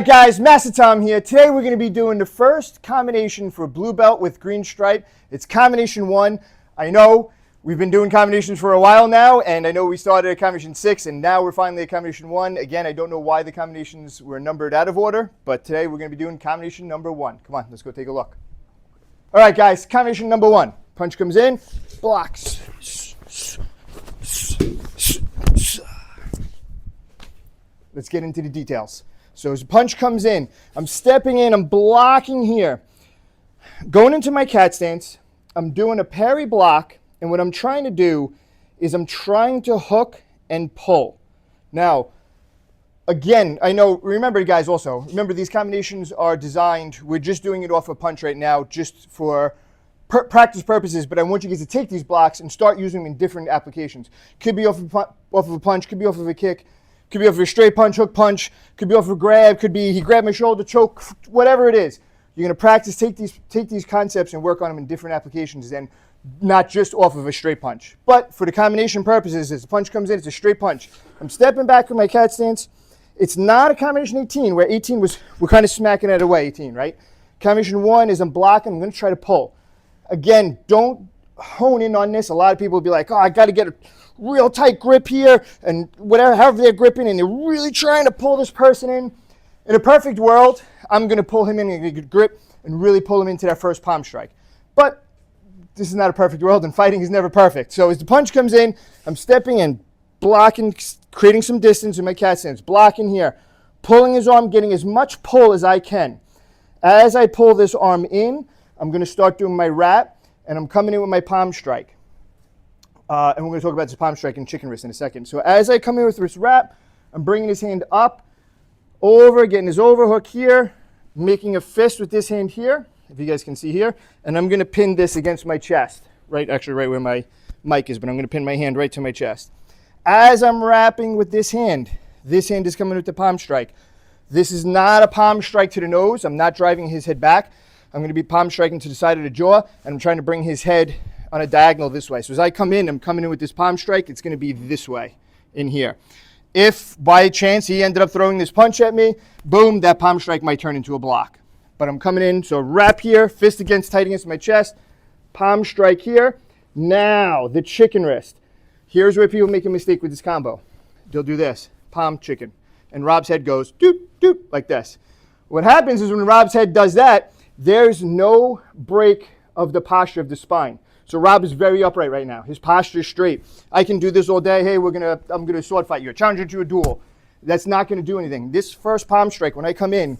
right, guys, Master Tom here. Today we're going to be doing the first combination for blue belt with green stripe. It's combination 1. I know we've been doing combinations for a while now, and I know we started at combination 6, and now we're finally at combination 1. Again, I don't know why the combinations were numbered out of order, but today we're going to be doing combination number 1. Come on, let's go take a look. All right, guys, combination number 1. Punch comes in, blocks. Let's get into the details. So as the punch comes in, I'm stepping in, I'm blocking here. Going into my cat stance, I'm doing a parry block, and what I'm trying to do is I'm trying to hook and pull. Now, again, I know, remember guys also, remember these combinations are designed, we're just doing it off a punch right now just for practice purposes, but I want you guys to take these blocks and start using them in different applications. Could be off of a punch, could be off of a kick, could be off of a straight punch, hook punch, could be off of a grab, could be he grabbed my shoulder, choke, whatever it is. You're going to practice, take these concepts and work on them in different applications and not just off of a straight punch. But for the combination purposes, as the punch comes in, it's a straight punch. I'm stepping back with my cat stance. It's not a combination 18, where 18 we're kind of smacking it away, 18, right? Combination 1 is I'm blocking, I'm going to try to pull. Again, don't hone in on this. A lot of people will be like, oh, I got to get a real tight grip here, and whatever, however they're gripping, and they're really trying to pull this person in. In a perfect world, I'm going to pull him in a good grip and really pull him into that first palm strike. But this is not a perfect world, and fighting is never perfect. So as the punch comes in, I'm stepping in, blocking, creating some distance in my cat stance, blocking here, pulling his arm, getting as much pull as I can. As I pull this arm in, I'm going to start doing my wrap, and I'm coming in with my palm strike. And we're going to talk about this palm strike and chicken wrist in a second. So as I come in with this wrap, I'm bringing his hand up, over, getting his overhook here, making a fist with this hand here, if you guys can see here, and I'm going to pin this against my chest, actually right where my mic is, but I'm going to pin my hand right to my chest. As I'm wrapping with this hand is coming with the palm strike. This is not a palm strike to the nose. I'm not driving his head back. I'm going to be palm striking to the side of the jaw, and I'm trying to bring his head on a diagonal this way. So as I come in, I'm coming in with this palm strike. It's going to be this way in here. If by chance he ended up throwing this punch at me, boom, that palm strike might turn into a block. But I'm coming in, so wrap here, fist tight against my chest, palm strike here. Now, the chicken wrist. Here's where people make a mistake with this combo. They'll do this, palm chicken. And Rob's head goes doop, doop, like this. What happens is when Rob's head does that, there's no break of the posture of the spine. So Rob is very upright right now. His posture is straight. I can do this all day. Hey, I'm gonna sword fight you, challenge you to a duel. That's not gonna do anything. This first palm strike, when I come in,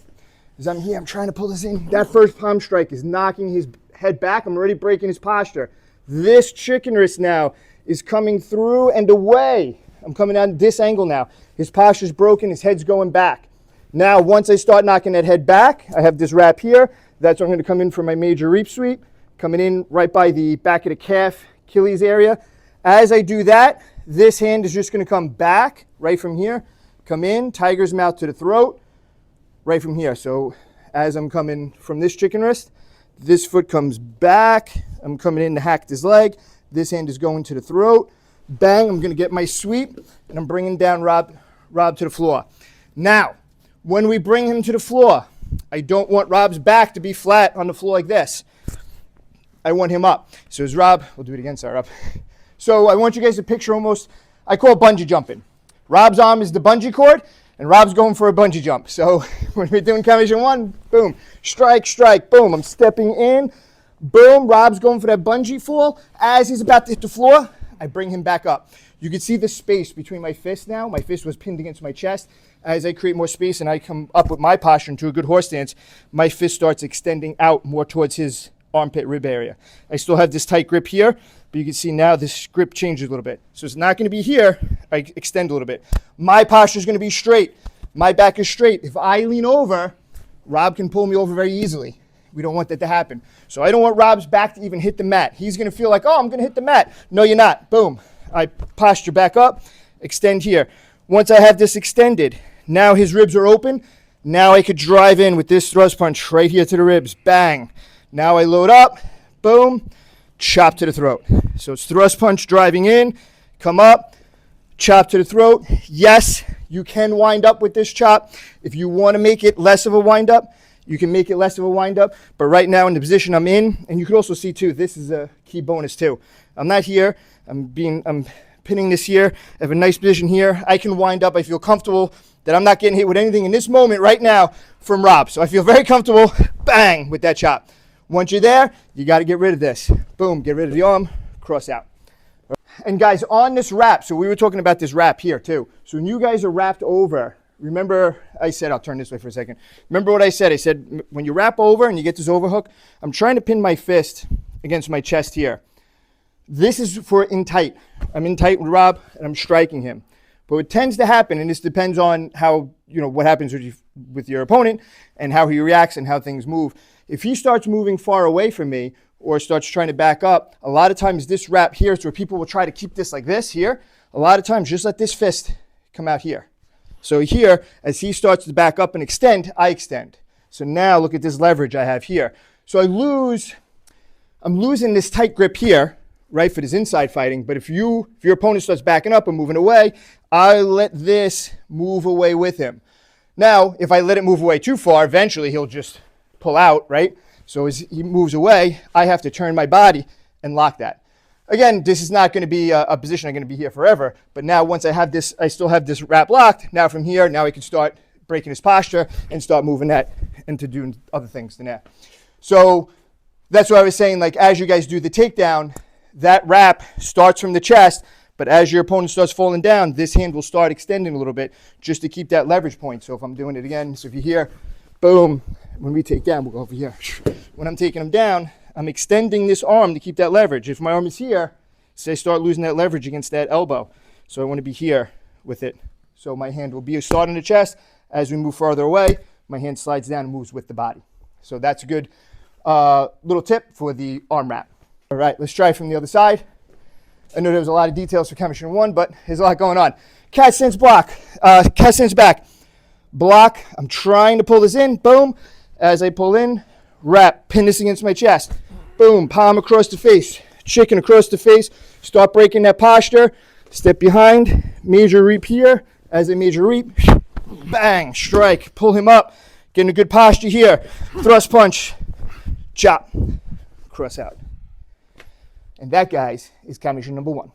is I'm here, I'm trying to pull this in. That first palm strike is knocking his head back. I'm already breaking his posture. This chicken wrist now is coming through and away. I'm coming at this angle now. His posture's broken, his head's going back. Now, once I start knocking that head back, I have this wrap here. That's where I'm gonna come in for my major reap sweep. Coming in right by the back of the calf, Achilles area. As I do that, this hand is just going to come back right from here. Come in, tiger's mouth to the throat, right from here. So as I'm coming from this chicken wrist, this foot comes back. I'm coming in to hack this leg. This hand is going to the throat. Bang, I'm going to get my sweep, and I'm bringing down Rob to the floor. Now, when we bring him to the floor, I don't want Rob's back to be flat on the floor like this. I want him up. So as Rob, we'll do it again, sorry, Rob. So I want you guys to picture almost, I call it bungee jumping. Rob's arm is the bungee cord, and Rob's going for a bungee jump. So when we're doing combination 1, boom, strike, strike, boom. I'm stepping in, boom, Rob's going for that bungee fall. As he's about to hit the floor, I bring him back up. You can see the space between my fists now. My fist was pinned against my chest. As I create more space and I come up with my posture into a good horse stance, my fist starts extending out more towards his armpit rib area. I still have this tight grip here, but you can see now this grip changes a little bit. So it's not going to be here. I extend a little bit. My posture is going to be straight. My back is straight. If I lean over, Rob can pull me over very easily. We don't want that to happen. So I don't want Rob's back to even hit the mat. He's going to feel like, oh, I'm going to hit the mat. No, you're not. Boom. I posture back up, extend here. Once I have this extended, now his ribs are open. Now I could drive in with this thrust punch right here to the ribs. Bang. Now I load up, boom, chop to the throat. So it's thrust punch driving in, come up, chop to the throat. Yes, You can wind up with this chop. If you want to make it less of a wind up, you can make it less of a wind up. But right now in the position I'm in, and you can also see too, this is a key bonus too. I'm not here. I'm pinning this here. I have a nice position here. I can wind up. I feel comfortable that I'm not getting hit with anything in this moment right now from Rob. So I feel very comfortable, bang, with that chop. Once you're there, you got to get rid of this. Boom, get rid of the arm, cross out. And guys, on this wrap, so we were talking about this wrap here too. So when you guys are wrapped over, remember I said, I'll turn this way for a second. Remember what I said? I said, when you wrap over and you get this overhook, I'm trying to pin my fist against my chest here. This is for in tight. I'm in tight with Rob and I'm striking him. But what tends to happen, and this depends on how, what happens with your opponent and how he reacts and how things move. If he starts moving far away from me or starts trying to back up, a lot of times this wrap here is where people will try to keep this like this here. A lot of times just let this fist come out here. So here, as he starts to back up and extend, I extend. So now look at this leverage I have here. So I'm losing this tight grip here, right, for this inside fighting. But if your opponent starts backing up and moving away, I let this move away with him. Now, if I let it move away too far, eventually he'll just pull out, right? So as he moves away, I have to turn my body and lock that. Again, this is not going to be a position I'm going to be here forever. But now once I have this, I still have this wrap locked. Now from here, now I can start breaking his posture and start moving that into doing other things than that. So that's what I was saying, like as you guys do the takedown, that wrap starts from the chest, but as your opponent starts falling down, this hand will start extending a little bit just to keep that leverage point. So if I'm doing it again, so if you hear, boom, when we take down, we'll go over here. When I'm taking them down, I'm extending this arm to keep that leverage. If my arm is here, say I start losing that leverage against that elbow. So I want to be here with it. So my hand will be starting the chest. As we move farther away, my hand slides down and moves with the body. So that's a good little tip for the arm wrap. All right, let's try from the other side. I know there was a lot of details for Chemistry 1, but there's a lot going on. Cat stance block, cat stance back. Block, I'm trying to pull this in, boom. As I pull in, wrap, pin this against my chest. Boom, palm across the face, chicken across the face. Start breaking that posture. Step behind, major reap here. As I major reap, bang, strike, pull him up. Get in a good posture here. Thrust punch, chop, cross out. And that, guys, is combination number 1.